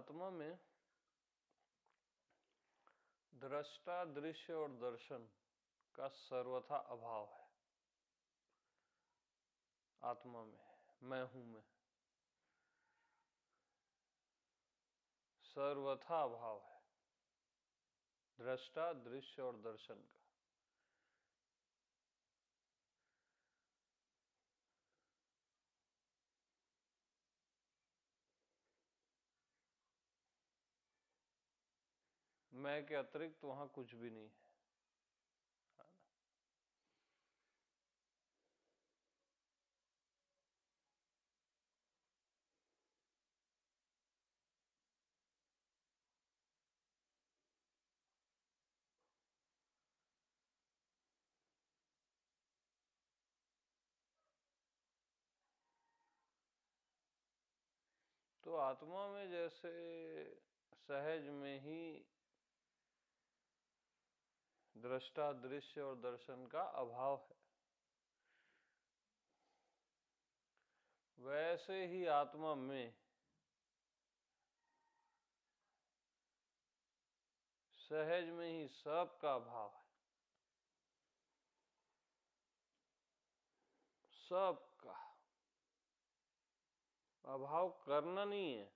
आत्मा में दृष्टा, दृश्य और दर्शन का सर्वथा अभाव है। आत्मा में मैं हूं, मैं सर्वथा अभाव है दृष्टा, दृश्य और दर्शन का। मैं के अतिरिक्त वहां कुछ भी नहीं है। तो आत्मा में जैसे सहज में ही दृष्टा, दृश्य और दर्शन का अभाव है, वैसे ही आत्मा में सहज में ही सब का अभाव है। सब का अभाव करना नहीं है,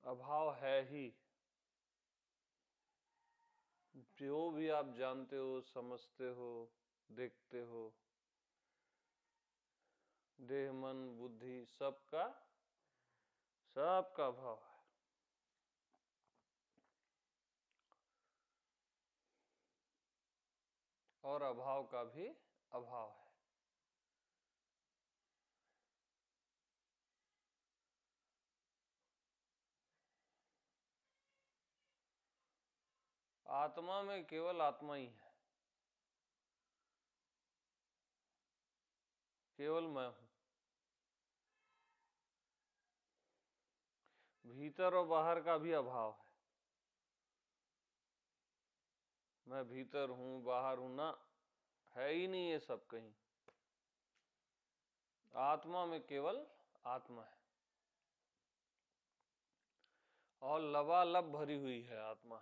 अभाव है ही। जो भी आप जानते हो, समझते हो, देखते हो, देह, मन, बुद्धि, सबका अभाव है। और अभाव का भी अभाव है। आत्मा में केवल आत्मा ही है, केवल मैं हूं। भीतर और बाहर का भी अभाव है। मैं भीतर हूं, बाहर हूं ना, है ही नहीं ये सब कहीं। आत्मा में केवल आत्मा है और लबालब भरी हुई है आत्मा।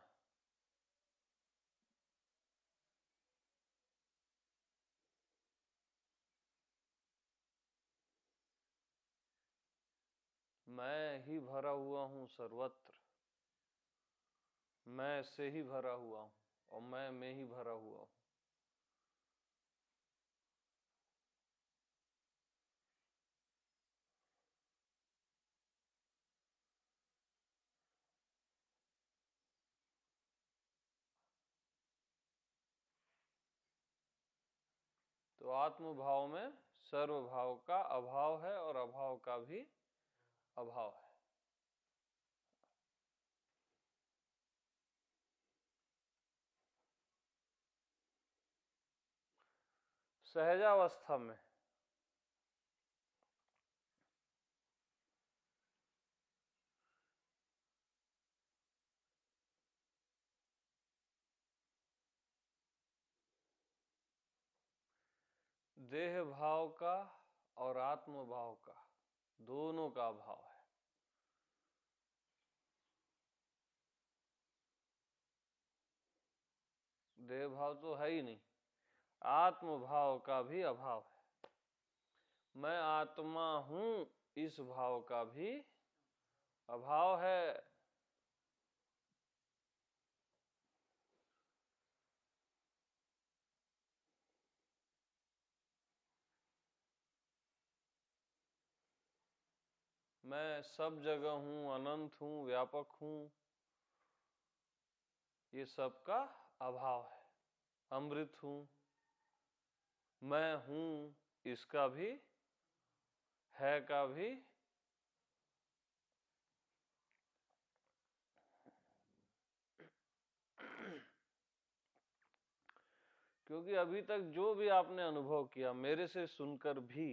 मैं ही भरा हुआ हूं सर्वत्र, मैं से ही भरा हुआ हूं और मैं में ही भरा हुआ हूं। तो आत्म भाव में सर्व भाव का अभाव है और अभाव का भी अभाव है। सहजावस्था में देह भाव का और आत्म भाव का दोनों का अभाव है। देह भाव तो है ही नहीं, आत्म भाव का भी अभाव है। मैं आत्मा हूं, इस भाव का भी अभाव है। मैं सब जगह हूं, अनंत हूं, व्यापक हूं, ये सब का अभाव है। अमृत हूं, मैं हूं, इसका भी है का भी क्योंकि अभी तक जो भी आपने अनुभव किया मेरे से सुनकर भी,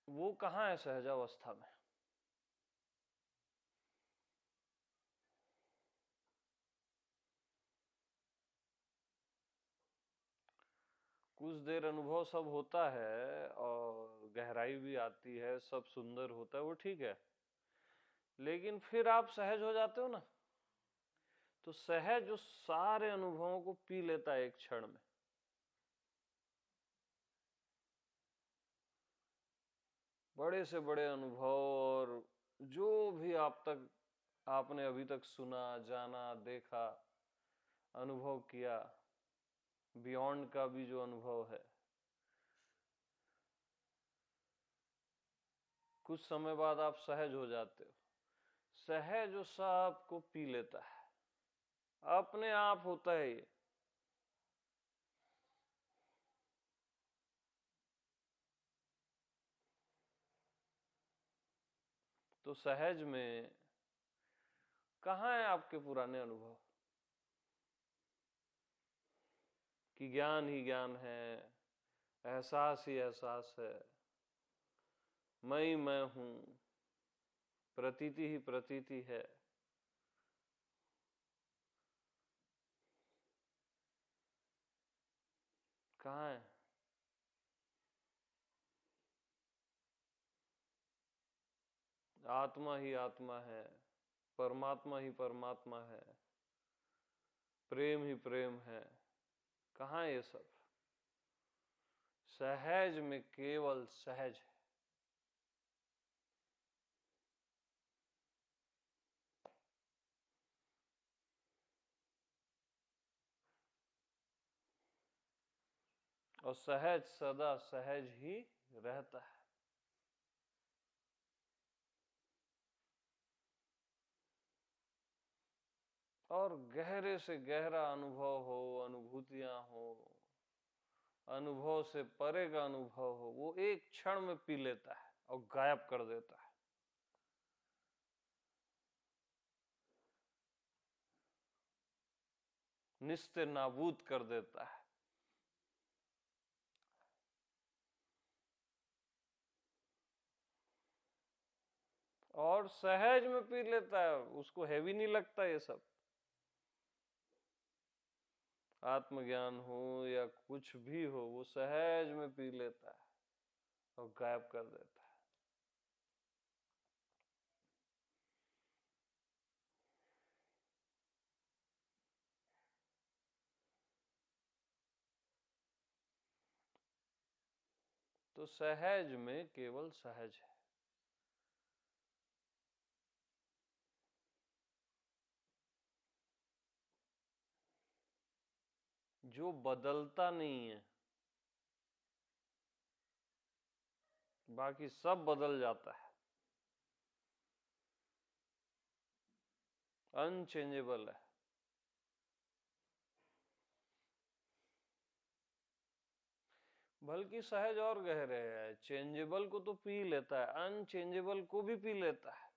वो कहाँ है सहजावस्था में। कुछ देर अनुभव सब होता है और गहराई भी आती है, सब सुंदर होता है, वो ठीक है। लेकिन फिर आप सहज हो जाते हो ना, तो सहज उस सारे अनुभवों को पी लेता है एक क्षण में। बड़े से बड़े अनुभव और जो भी आपने अभी तक सुना, जाना, देखा, अनुभव किया, बियॉन्ड का भी जो अनुभव है, कुछ समय बाद आप सहज हो जाते हो। सहज उस सब को पी लेता है, अपने आप होता है ये। तो सहज में कहाँ है आपके पुराने अनुभव कि ज्ञान ही ज्ञान है, एहसास ही एहसास है, मैं हूं, प्रतीति ही प्रतीति है। कहाँ है? आत्मा ही आत्मा है, परमात्मा ही परमात्मा है, प्रेम ही प्रेम है। कहाँ है ये सब? सहज में केवल सहज है। और सहज सदा सहज ही रहता है। और गहरे से गहरा अनुभव हो, अनुभूतियां हो, अनुभव से परे का अनुभव हो, वो एक क्षण में पी लेता है और गायब कर देता है। निस्ते नाबूद कर देता है। और सहज में पी लेता है, उसको हैवी नहीं लगता ये सब। आत्मज्ञान हो या कुछ भी हो, वो सहज में पी लेता है और गायब कर देता है। तो सहज में केवल सहज है, जो बदलता नहीं है। बाकी सब बदल जाता है, अनचेंजेबल है। बल्कि सहज और गहरे है, चेंजेबल को तो पी लेता है, अनचेंजेबल को भी पी लेता है।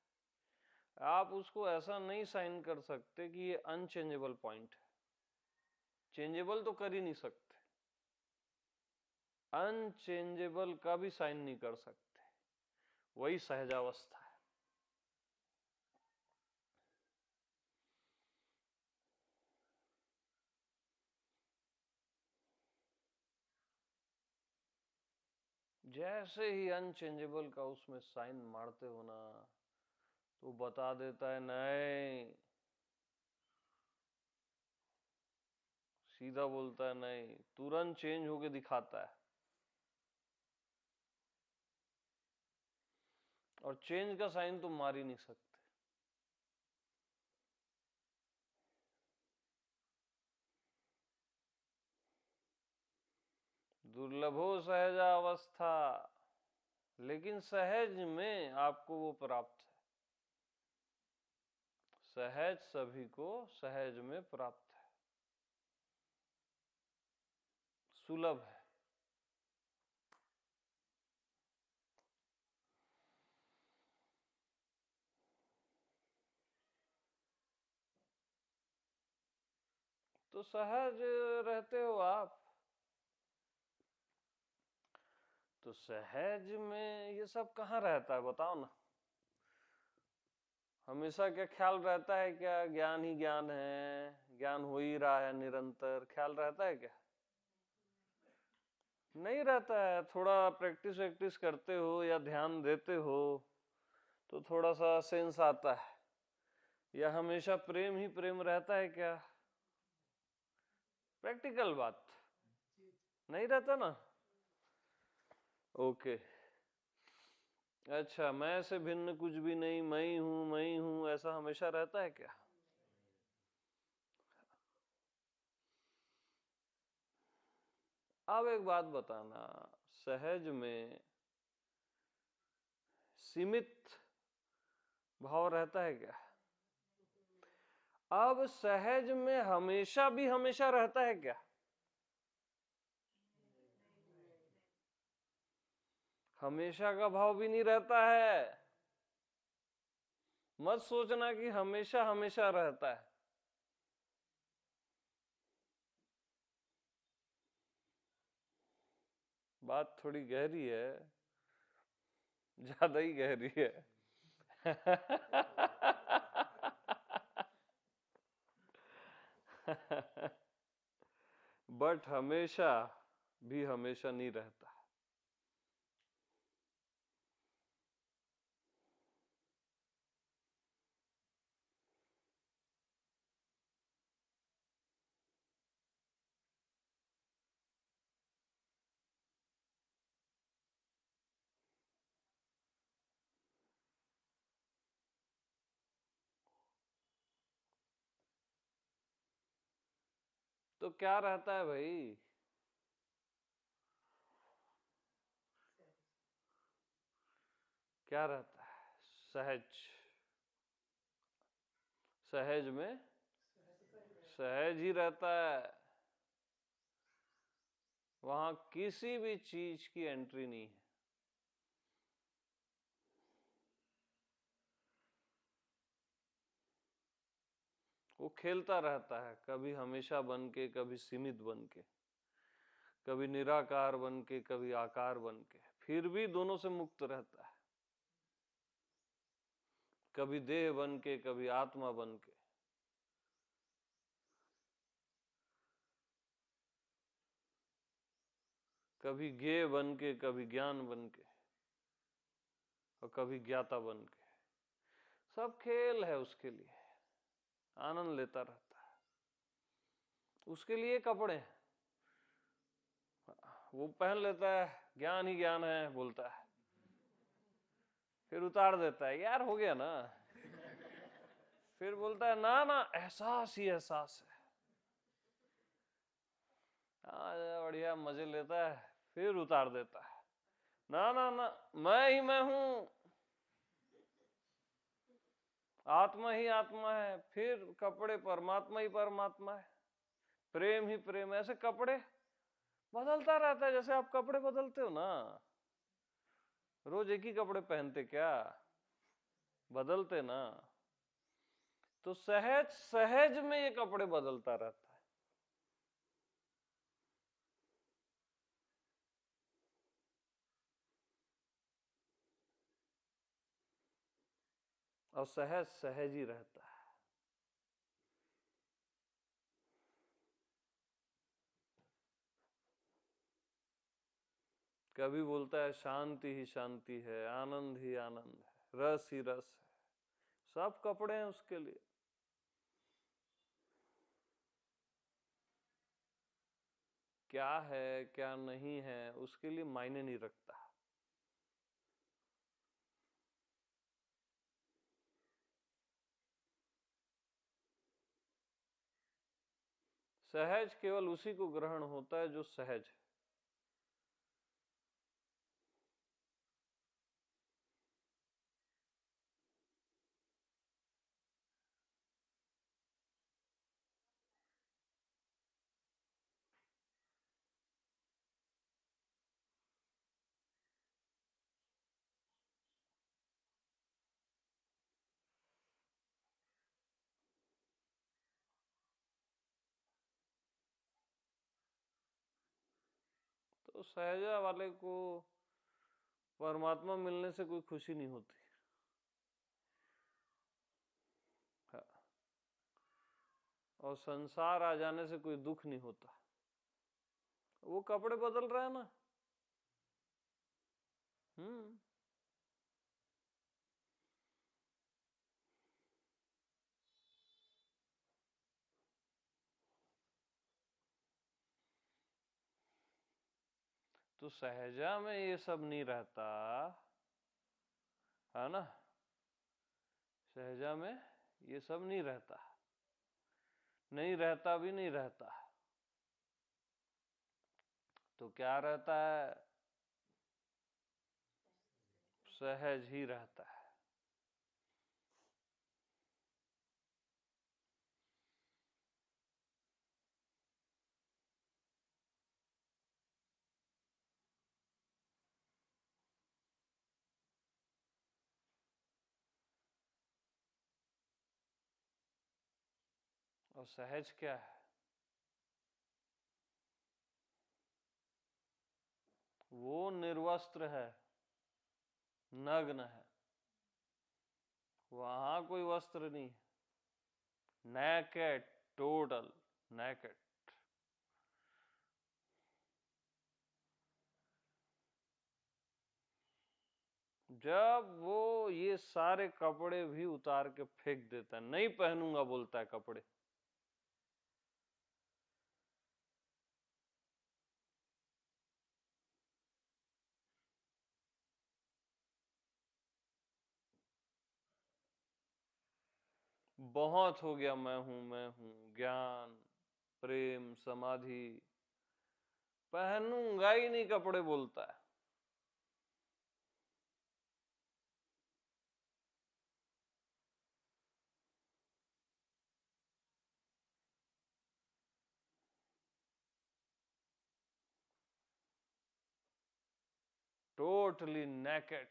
आप उसको ऐसा नहीं साइन कर सकते कि ये अनचेंजेबल पॉइंट है। चेंजेबल तो कर ही नहीं सकते, अनचेंजेबल का भी साइन नहीं कर सकते। वही सहजावस्था है। जैसे ही अनचेंजेबल का उसमें साइन मारते हो ना, तो बता देता है नहीं, सीधा बोलता है नहीं, तुरंत चेंज होके दिखाता है। और चेंज का साइन तो मार ही नहीं सकते। दुर्लभो सहजावस्था, लेकिन सहज में आपको वो प्राप्त है। सहज सभी को सहज में प्राप्त है, सुलभ है। तो सहज रहते हो आप, तो सहज में ये सब कहाँ रहता है बताओ ना। हमेशा क्या ख्याल रहता है क्या ज्ञान ही ज्ञान है, ज्ञान हो ही रहा है निरंतर, ख्याल रहता है क्या? नहीं रहता है। थोड़ा प्रैक्टिस वैक्टिस करते हो या ध्यान देते हो तो थोड़ा सा सेंस आता है। या हमेशा प्रेम ही प्रेम रहता है क्या? प्रैक्टिकल बात नहीं रहता ना। ओके। अच्छा, मैं से भिन्न कुछ भी नहीं, मैं ही हूं, ऐसा हमेशा रहता है क्या? अब एक बात बताना, सहज में सीमित भाव रहता है क्या? अब सहज में हमेशा भी हमेशा रहता है क्या? हमेशा का भाव भी नहीं रहता है। मत सोचना कि हमेशा हमेशा रहता है। बात थोड़ी गहरी है, ज्यादा ही गहरी है। बट हमेशा भी हमेशा नहीं रहता। तो क्या रहता है भाई? क्या रहता है? सहज। सहज में सहज ही रहता है। वहां किसी भी चीज की एंट्री नहीं है। वो खेलता रहता है, कभी हमेशा बन के, कभी सीमित बन के, कभी निराकार बन के, कभी आकार बन के, फिर भी दोनों से मुक्त रहता है। कभी देह बन के, कभी आत्मा बन के। कभी ज्ञेय बन के, कभी ज्ञान बन के, और कभी ज्ञाता बन के। सब खेल है उसके लिए, आनंद लेता रहता है। उसके लिए कपड़े हैं, वो पहन लेता है, ज्ञान ही ज्ञान है बोलता है, फिर उतार देता है, यार हो गया ना। फिर बोलता है ना ना, एहसास ही एहसास है। हाँ बढ़िया, मजे लेता है, फिर उतार देता है, ना ना ना, मैं ही मैं हूं, आत्मा ही आत्मा है। फिर कपड़े परमात्मा ही परमात्मा है, प्रेम ही प्रेम। ऐसे कपड़े बदलता रहता है, जैसे आप कपड़े बदलते हो ना। रोज एक ही कपड़े पहनते क्या? बदलते ना। तो सहज सहज में ये कपड़े बदलता रहता है। और सहज सहज ही रहता है। कभी बोलता है शांति ही शांति है, आनंद ही आनंद है, रस ही रस है। सब कपड़े हैं उसके लिए। क्या है क्या नहीं है उसके लिए मायने नहीं रखता। सहज केवल उसी को ग्रहण होता है जो सहज है। तो सहजा वाले को परमात्मा मिलने से कोई खुशी नहीं होती। हाँ। और संसार आ जाने से कोई दुख नहीं होता। वो कपड़े बदल रहा है ना, हम्म। तो सहजा में ये सब नहीं रहता, है ना। सहजा में ये सब नहीं रहता, नहीं रहता भी नहीं रहता। तो क्या रहता है? सहज ही रहता है। और सहज क्या है? वो निर्वस्त्र है, नग्न है, वहां कोई वस्त्र नहीं। Naked, total naked. जब वो ये सारे कपड़े भी उतार के फेंक देता है, नहीं पहनूंगा बोलता है कपड़े, बहुत हो गया मैं हूं, ज्ञान, प्रेम, समाधि, पहनूंगा ही नहीं कपड़े बोलता है। Totally naked.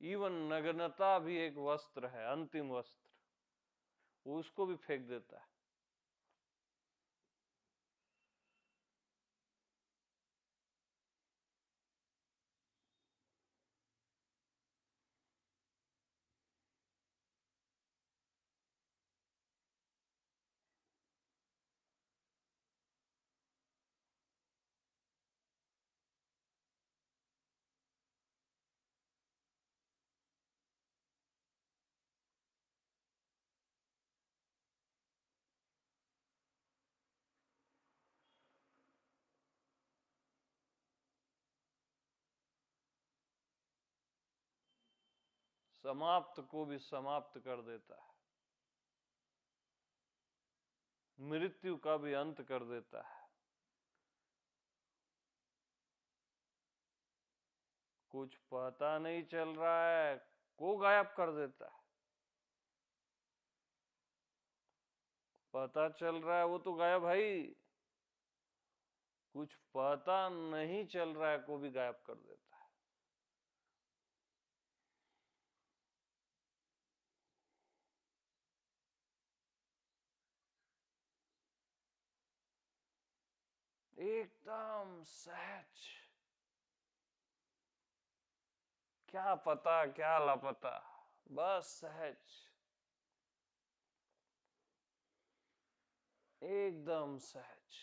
इवन नग्नता भी एक वस्त्र है, अंतिम वस्त्र, उसको भी फेंक देता है। समाप्त को भी समाप्त कर देता है, मृत्यु का भी अंत कर देता है। कुछ पता नहीं चल रहा है, को गायब कर देता है। पता चल रहा है वो तो गायब है ही, कुछ पता नहीं चल रहा है को भी गायब कर देता है। एकदम सहज, क्या पता क्या लापता, बस सहज, एकदम सहज।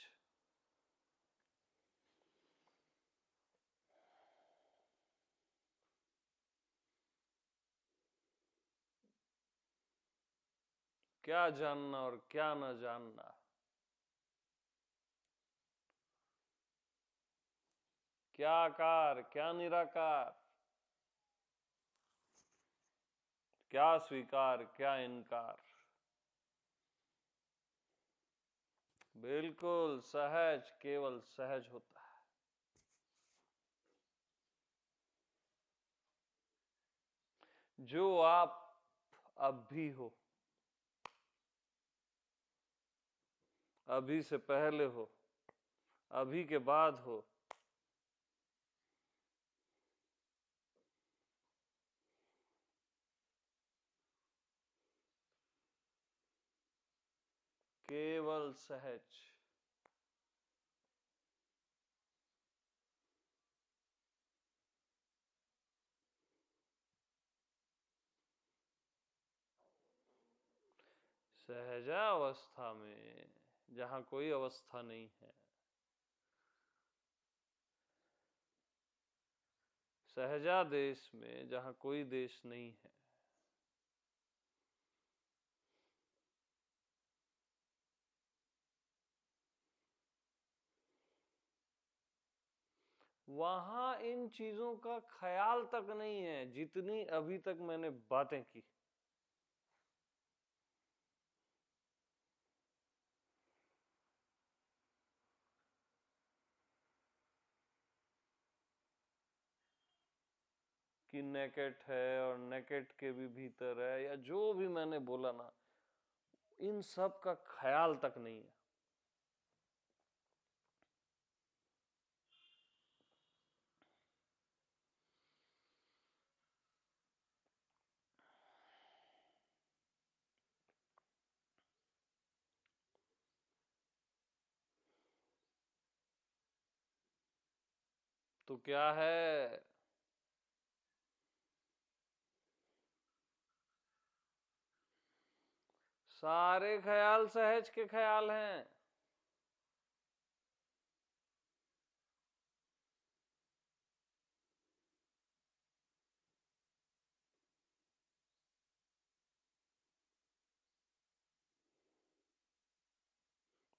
क्या जानना और क्या न जानना, क्या आकार क्या निराकार, क्या स्वीकार क्या इनकार, बिल्कुल सहज, केवल सहज होता है। जो आप अब भी हो, अभी से पहले हो, अभी के बाद हो, केवल सहज। सहजावस्था में जहां कोई अवस्था नहीं है, सहजा देश में जहां कोई देश नहीं है, वहां इन चीजों का ख्याल तक नहीं है जितनी अभी तक मैंने बातें की। कि नेकेट है और नेकेट के भी भीतर है, या जो भी मैंने बोला ना, इन सब का ख्याल तक नहीं है। तो क्या है? सारे ख्याल सहज के ख्याल हैं।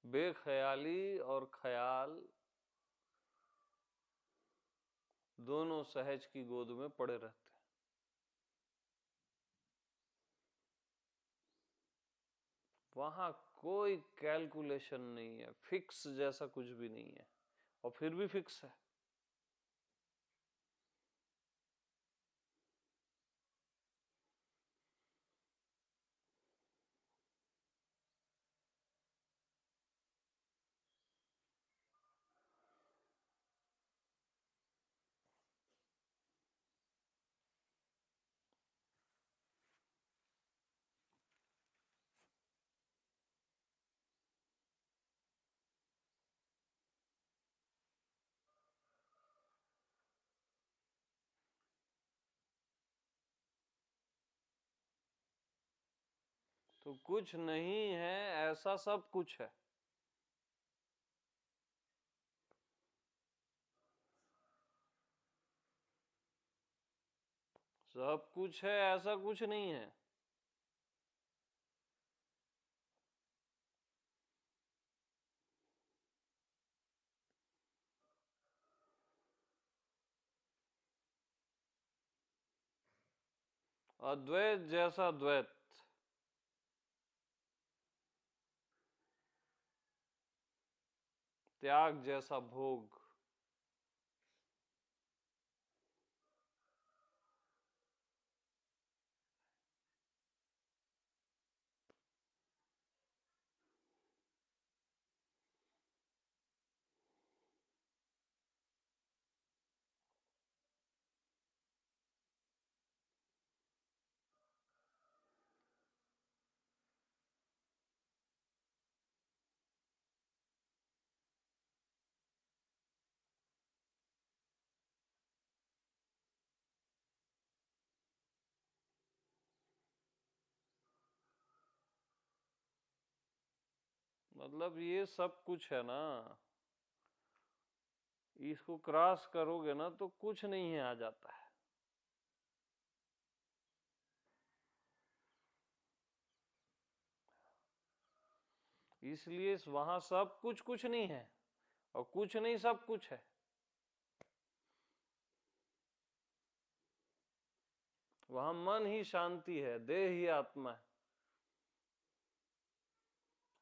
बेख्याली और ख्याल दोनों सहज की गोद में पड़े रहते हैं। वहां कोई कैलकुलेशन नहीं है, फिक्स जैसा कुछ भी नहीं है, और फिर भी फिक्स है। तो कुछ नहीं है ऐसा सब कुछ है। सब कुछ है ऐसा कुछ नहीं है। अद्वैत जैसा द्वैत, त्याग जैसा भोग, मतलब ये सब कुछ है ना, इसको क्रॉस करोगे ना तो कुछ नहीं है आ जाता है। इसलिए वहां सब कुछ कुछ नहीं है और कुछ नहीं सब कुछ है। वहां मन ही शांति है, देह ही आत्मा है।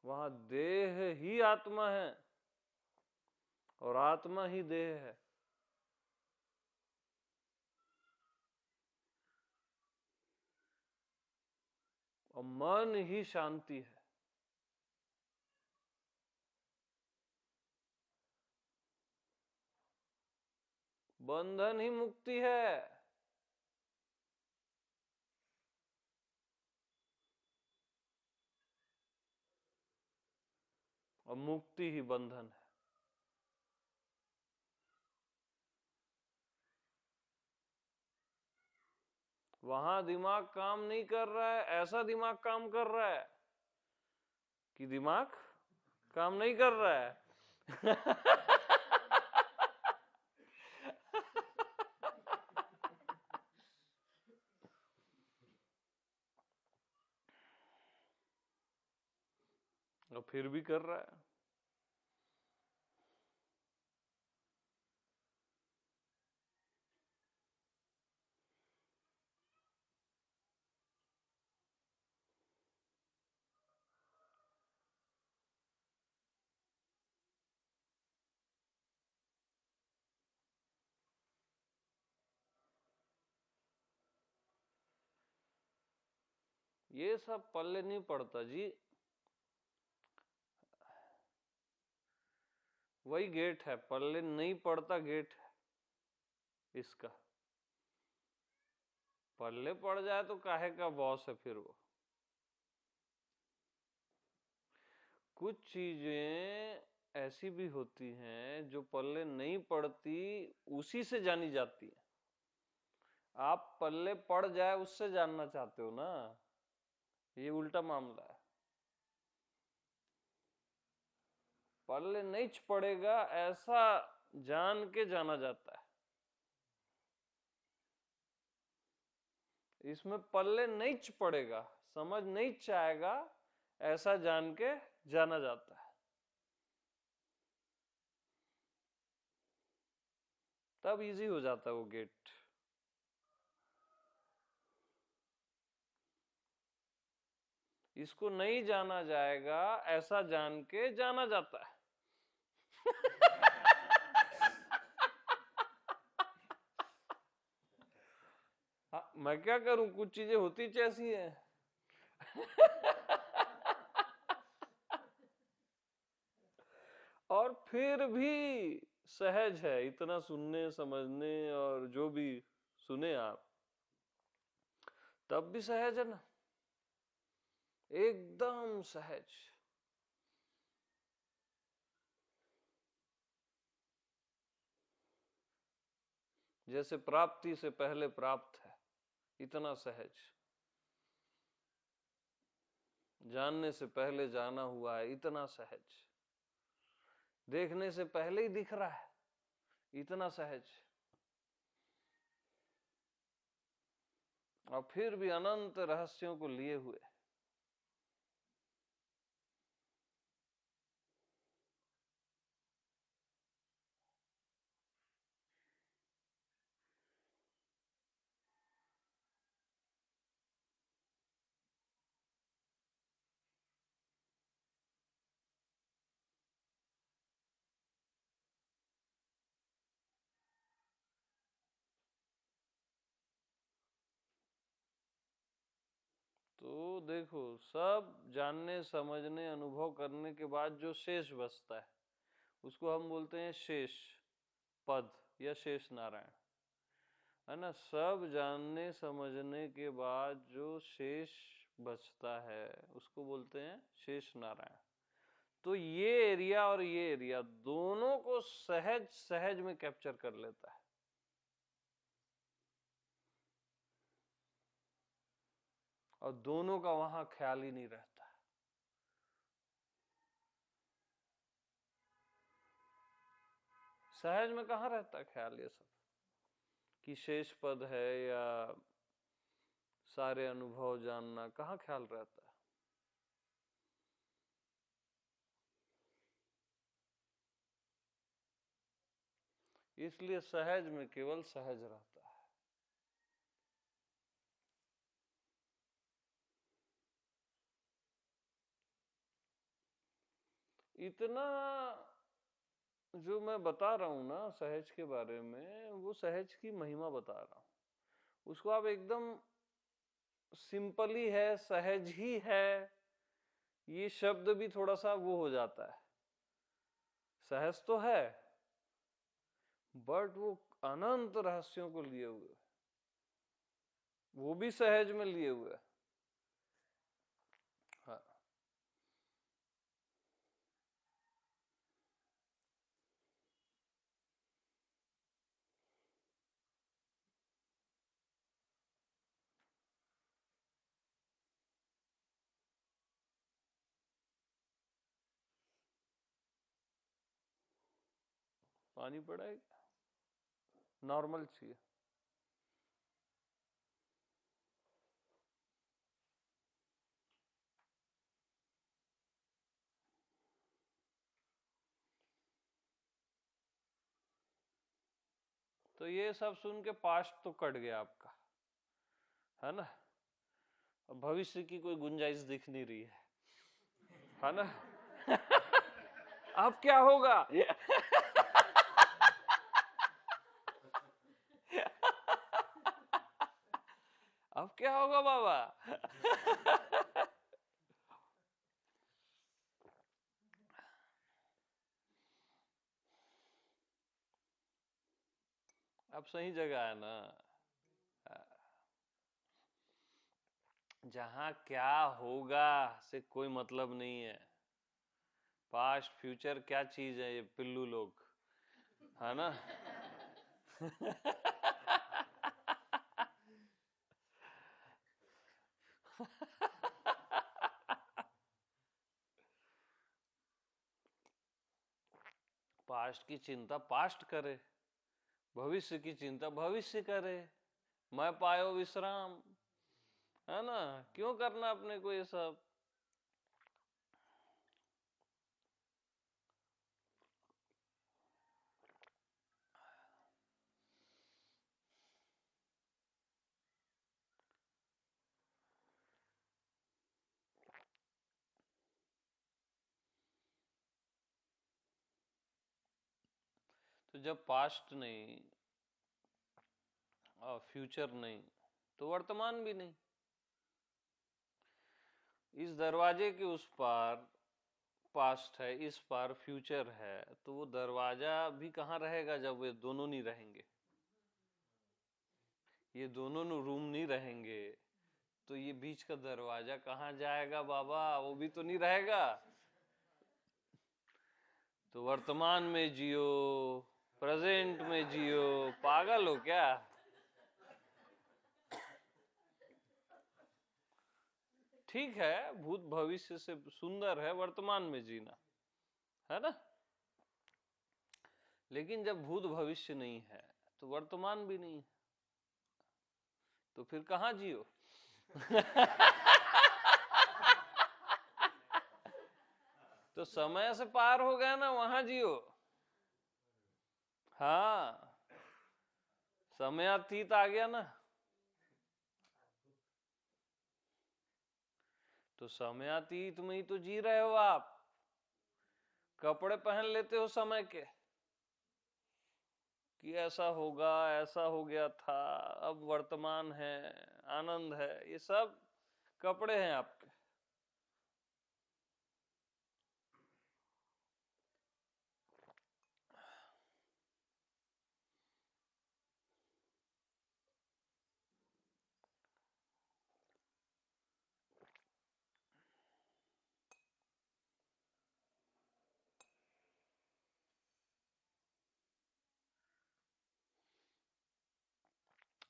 वहां देह ही आत्मा है और आत्मा ही देह है। और मन ही शांति है। बंधन ही मुक्ति है। और मुक्ति ही बंधन है। वहां दिमाग काम नहीं कर रहा है, ऐसा दिमाग काम कर रहा है कि दिमाग काम नहीं कर रहा है। और फिर भी कर रहा है। ये सब पल्ले नहीं पड़ता जी। वही गेट है, पल्ले नहीं पड़ता गेट है इसका। पल्ले पड़ जाए तो काहे का बॉस है फिर वो। कुछ चीजें ऐसी भी होती हैं जो पल्ले नहीं पड़ती, उसी से जानी जाती है। आप पल्ले पड़ जाए उससे जानना चाहते हो ना, ये उल्टा मामला है। पल्ले नहीं पड़ेगा ऐसा जान के जाना जाता है। इसमें पल्ले नहीं पड़ेगा, समझ नहीं आएगा, ऐसा जान के जाना जाता है। तब इजी हो जाता है वो गेट। इसको नहीं जाना जाएगा ऐसा जान के जाना जाता है। हाँ, मैं क्या करूं, कुछ चीजें होती ऐसी हैं। और फिर भी सहज है, इतना सुनने समझने, और जो भी सुने आप, तब भी सहज है ना, एकदम सहज। जैसे प्राप्ति से पहले प्राप्त है, इतना सहज। जानने से पहले जाना हुआ है, इतना सहज। देखने से पहले ही दिख रहा है, इतना सहज। और फिर भी अनंत रहस्यों को लिए हुए। तो देखो, सब जानने समझने अनुभव करने के बाद जो शेष बचता है उसको हम बोलते हैं शेष पद या शेष नारायण, है ना। सब जानने समझने के बाद जो शेष बचता है उसको बोलते हैं शेष नारायण। तो ये एरिया और ये एरिया दोनों को सहज सहज में कैप्चर कर लेता है। और दोनों का वहां ख्याल ही नहीं रहता। सहज में कहाँ रहता है ख्याल ये सब, कि शेष पद है या सारे अनुभव जानना, कहाँ ख्याल रहता है। इसलिए सहज में केवल सहज रहता है। इतना जो मैं बता रहा हूं ना सहज के बारे में, वो सहज की महिमा बता रहा हूं। उसको आप एकदम सिंपली है, सहज ही है, ये शब्द भी थोड़ा सा वो हो जाता है। सहज तो है, बट वो अनंत रहस्यों को लिए हुए, वो भी सहज में लिए हुए। हाँ। पानी पड़ा है क्या? नॉर्मल चाहिए। तो ये सब सुन के पास्ट तो कट गया आपका, है ना? अब भविष्य की कोई गुंजाइश दिख नहीं रही है ना? अब क्या होगा? अब क्या होगा बाबा? अब सही जगह है ना, जहां क्या होगा से कोई मतलब नहीं है। पास्ट फ्यूचर क्या चीज है ये पिल्लू लोग, है ना? पास्ट की चिंता पास्ट करे, भविष्य की चिंता भविष्य करे। मैं पायो विश्राम, है ना? क्यों करना अपने को ये सब? तो जब पास्ट नहीं और फ्यूचर नहीं तो वर्तमान भी नहीं। इस दरवाजे के उस पार पास्ट है, इस पार फ्यूचर है, तो वो दरवाजा भी कहाँ रहेगा जब वे दोनों नहीं रहेंगे? ये दोनों रूम नहीं रहेंगे तो ये बीच का दरवाजा कहाँ जाएगा बाबा? वो भी तो नहीं रहेगा। तो वर्तमान में जियो, प्रेजेंट में जियो। पागल हो क्या? ठीक है, भूत भविष्य से सुंदर है वर्तमान में जीना, है ना? लेकिन जब भूत भविष्य नहीं है तो वर्तमान भी नहीं है, तो फिर कहाँ जियो? तो समय से पार हो गया ना, वहां जियो। हाँ, समयातीत आ गया ना। तो समयातीत में ही तो जी रहे हो आप। कपड़े पहन लेते हो समय के कि ऐसा होगा, ऐसा हो गया था, अब वर्तमान है, आनंद है, ये सब कपड़े हैं आपके।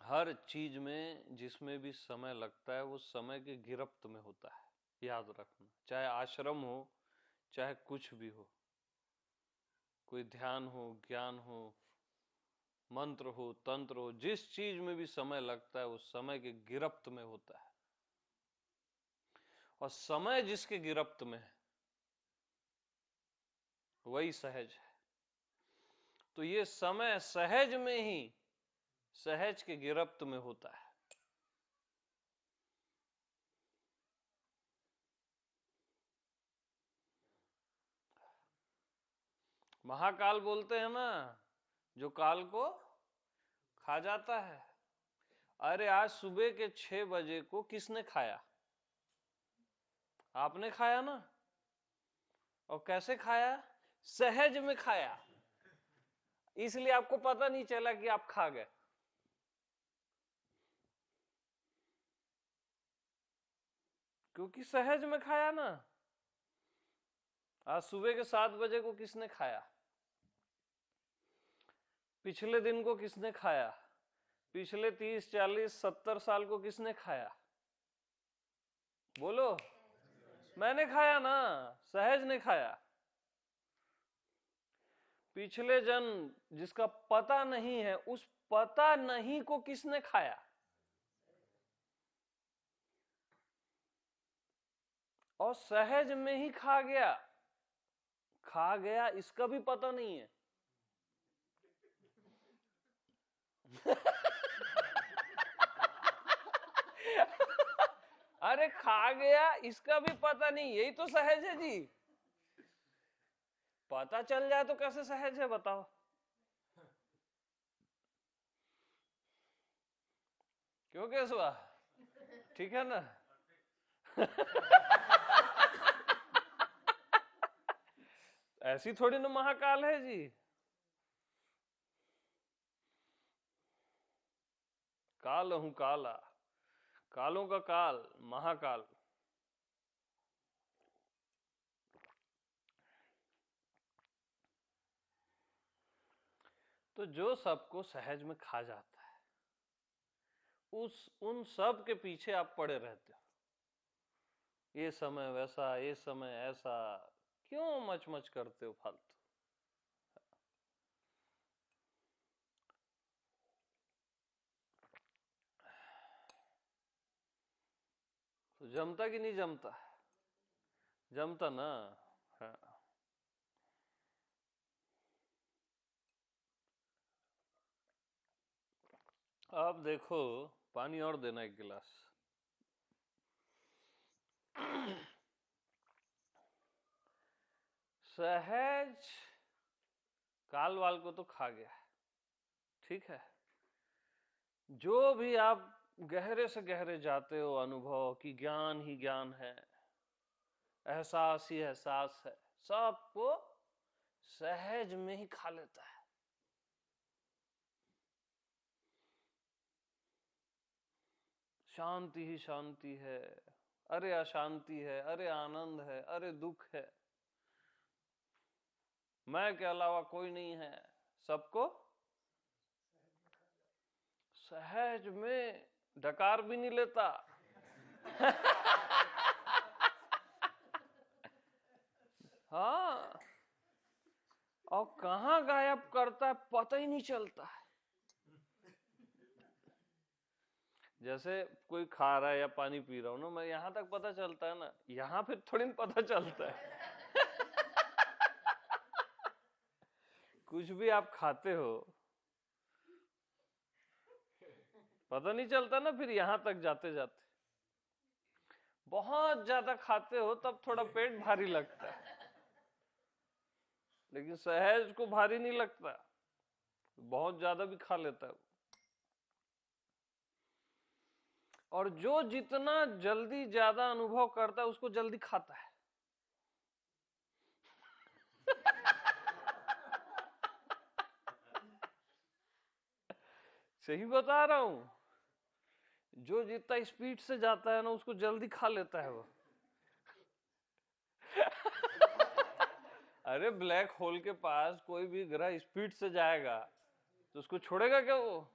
हर चीज में जिसमें भी समय लगता है वो समय के गिरफ्त में होता है, याद रखना। चाहे आश्रम हो, चाहे कुछ भी हो, कोई ध्यान हो, ज्ञान हो, मंत्र हो, तंत्र हो, जिस चीज में भी समय लगता है वो समय के गिरफ्त में होता है। और समय जिसके गिरफ्त में है वही सहज है। तो ये समय सहज में ही सहज के गिरफ्त में होता है। महाकाल बोलते हैं ना, जो काल को खा जाता है। अरे आज सुबह के 6 बजे को किसने खाया? आपने खाया ना। और कैसे खाया? सहज में खाया, इसलिए आपको पता नहीं चला कि आप खा गए। क्योंकि सहज में खाया ना। आज सुबह के 7 बजे को किसने खाया? पिछले दिन को किसने खाया? पिछले 30, 40, 70 साल को किसने खाया? बोलो। मैंने खाया ना, सहज ने खाया। पिछले जन्म जिसका पता नहीं है, उस पता नहीं को किसने खाया? और सहज में ही खा गया, इसका भी पता नहीं है। अरे खा गया, इसका भी पता नहीं, यही तो सहज है जी। पता चल जाए तो कैसे सहज है बताओ? क्यों केशवा, ठीक है ना? ऐसी थोड़ी ना महाकाल है जी। काल हूं काला, कालों का काल, महाकाल। तो जो सबको सहज में खा जाता है, उन सब के पीछे आप पड़े रहते हो। ये समय वैसा, ये समय ऐसा, क्यों मच मच करते हो फालतू? तो जमता कि नहीं जमता? जमता ना? हाँ। अब देखो, पानी और देना एक गिलास। सहज काल वाल को तो खा गया, ठीक है। जो भी आप गहरे से गहरे जाते हो अनुभव की, ज्ञान ही ज्ञान है, एहसास ही एहसास है, सबको सहज में ही खा लेता है। शांति ही शांति है, अरे अशांति है, अरे आनंद है, अरे दुख है, मैं के अलावा कोई नहीं है, सबको सहज में डकार भी नहीं लेता। हाँ, और कहाँ गायब करता है पता ही नहीं चलता है। जैसे कोई खा रहा है या पानी पी रहा हूं ना मैं, यहां तक पता चलता है ना, यहां फिर थोड़ी ना पता चलता है। कुछ भी आप खाते हो पता नहीं चलता ना, फिर यहां तक जाते जाते। बहुत ज्यादा खाते हो तब थोड़ा पेट भारी लगता है, लेकिन सहज को भारी नहीं लगता, बहुत ज्यादा भी खा लेता है। और जो जितना जल्दी ज्यादा अनुभव करता है उसको जल्दी खाता है। सही बता रहा हूं, जो जितना स्पीड से जाता है ना उसको जल्दी खा लेता है वो। अरे ब्लैक होल के पास कोई भी ग्रह स्पीड से जाएगा तो उसको छोड़ेगा क्या वो?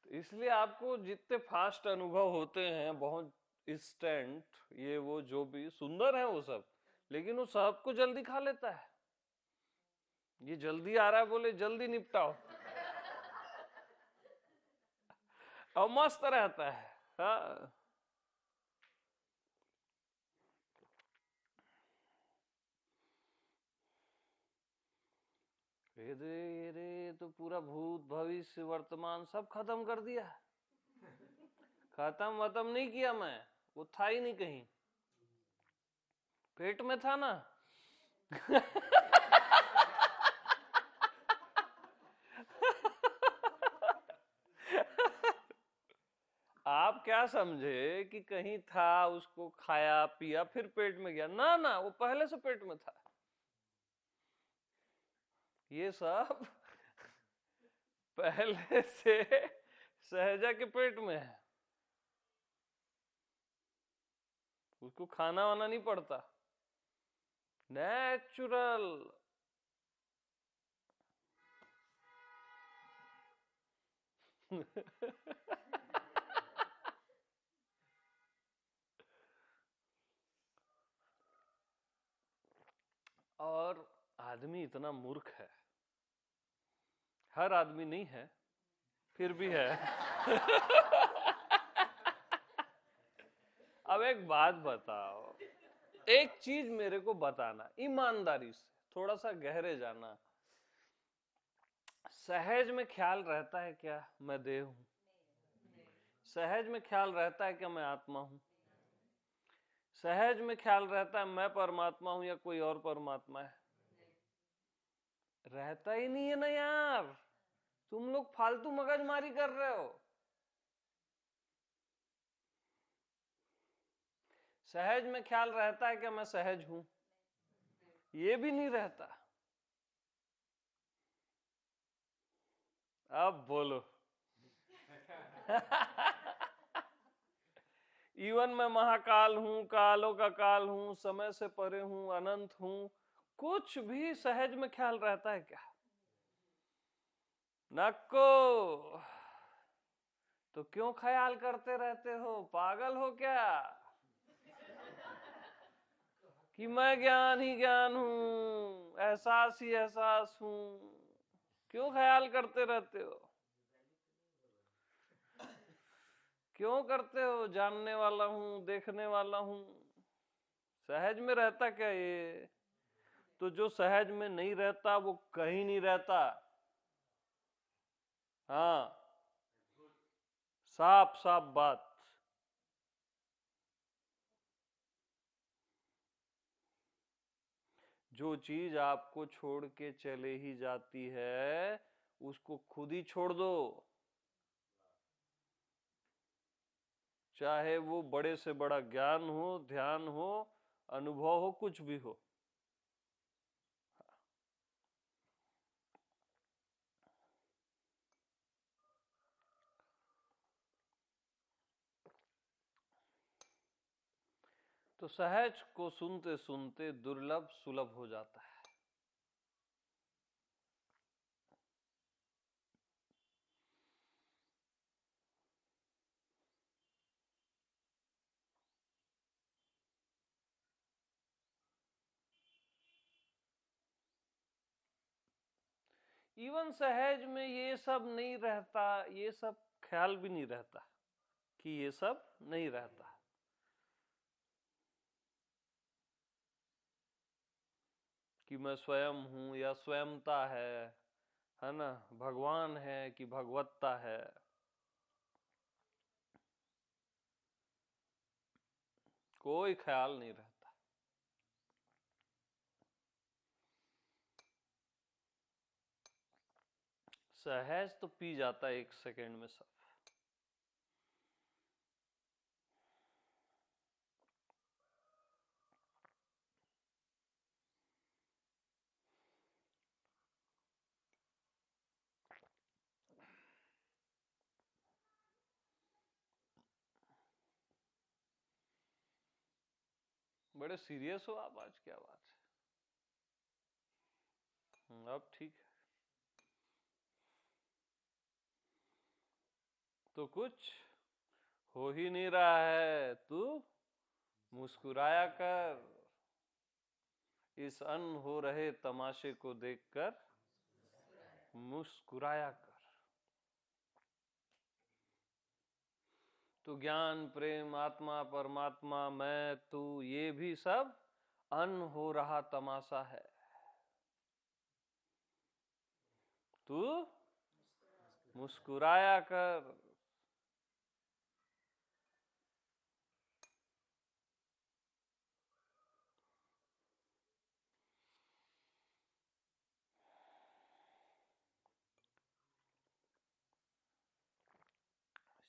इसलिए आपको जितने फास्ट अनुभव होते हैं, बहुत इंस्टेंट, ये वो जो भी सुंदर है वो सब, लेकिन वो सबको जल्दी खा लेता है। ये जल्दी आ रहा है बोले जल्दी निपटाओ, और मस्त रहता है। हाँ, रे तो पूरा भूत भविष्य वर्तमान सब खत्म कर दिया। खत्म वतम नहीं किया मैं, वो था ही नहीं कहीं, पेट में था ना। आप क्या समझे कि कहीं था, उसको खाया पिया फिर पेट में गया? ना ना, वो पहले से पेट में था। ये सब पहले से सहजा के पेट में है, उसको खाना वाना नहीं पड़ता, नेचुरल। आदमी इतना मूर्ख है, हर आदमी नहीं है, फिर भी है। अब एक बात बताओ, एक चीज मेरे को बताना ईमानदारी से, थोड़ा सा गहरे जाना। सहज में ख्याल रहता है क्या मैं देह हूं? सहज में ख्याल रहता है क्या मैं आत्मा हूं? सहज में ख्याल रहता है मैं परमात्मा हूं या कोई और परमात्मा है? रहता ही नहीं है ना यार, तुम लोग फालतू मगजमारी कर रहे हो। सहज में ख्याल रहता है क्या मैं सहज हूं? ये भी नहीं रहता। अब बोलो। इवन मैं महाकाल हूं, कालों का काल हूं, समय से परे हूं, अनंत हूं, कुछ भी सहज में ख्याल रहता है क्या? नको। तो क्यों ख्याल करते रहते हो, पागल हो क्या? कि मैं ज्ञान ही ज्ञान हूं, एहसास ही एहसास हूं, क्यों ख्याल करते रहते हो? क्यों करते हो? जानने वाला हूं, देखने वाला हूं। सहज में रहता क्या ये? तो जो सहज में नहीं रहता वो कहीं नहीं रहता। हाँ, साफ साफ बात। जो चीज आपको छोड़ के चले ही जाती है उसको खुद ही छोड़ दो, चाहे वो बड़े से बड़ा ज्ञान हो, ध्यान हो, अनुभव हो, कुछ भी हो। तो सहज को सुनते सुनते दुर्लभ सुलभ हो जाता है। इवन सहज में ये सब नहीं रहता, ये सब ख्याल भी नहीं रहता कि ये सब नहीं रहता। कि मैं स्वयं हूं या स्वयंता है ना, भगवान है कि भगवत्ता है, कोई ख्याल नहीं रहता। सहज तो पी जाता है 1 सेकंड में सब। बड़े सीरियस हो आप आज, क्या बात है? अब ठीक है। तो कुछ हो ही नहीं रहा है, तू मुस्कुराया कर, इस अन हो रहे तमाशे को देखकर मुस्कुराया कर। तो ज्ञान, प्रेम, आत्मा, परमात्मा, मैं, तू, ये भी सब अन हो रहा तमाशा है। तू मुस्कुराया कर।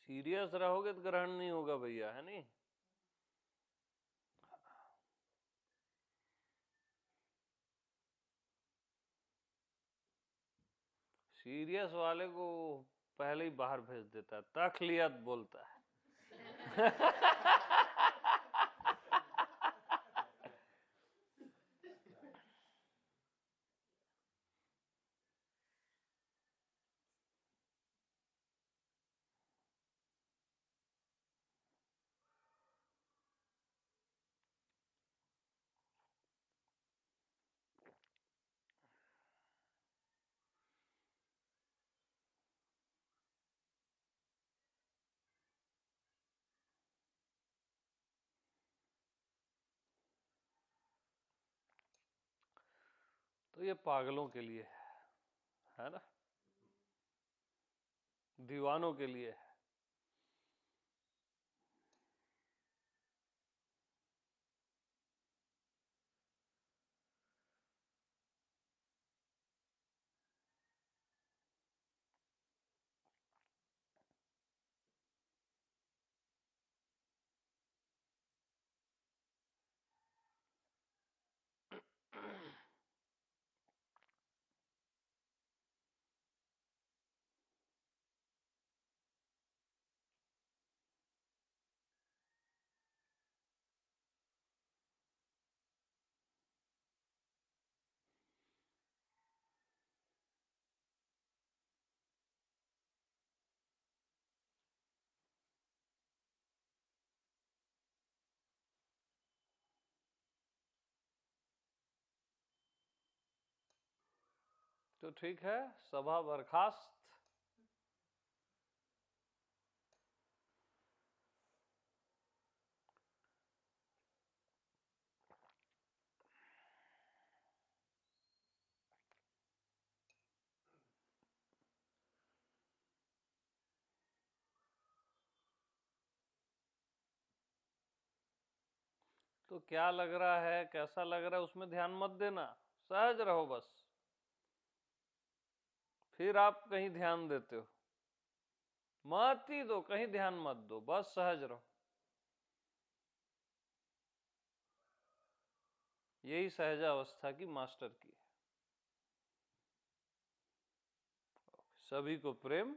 सीरियस रहोगे तो ग्रहण नहीं होगा भैया, है नहीं? सीरियस वाले को पहले ही बाहर भेज देता है, तखलियत बोलता है। तो ये पागलों के लिए है ना, दीवानों के लिए है। तो ठीक है, सभा बर्खास्त। तो क्या लग रहा है, कैसा लग रहा है, उसमें ध्यान मत देना, सहज रहो बस। फिर आप कहीं ध्यान देते हो, मत ही दो, कहीं ध्यान मत दो, बस सहज रहो। यही सहजावस्था की मास्टर की है। सभी को प्रेम।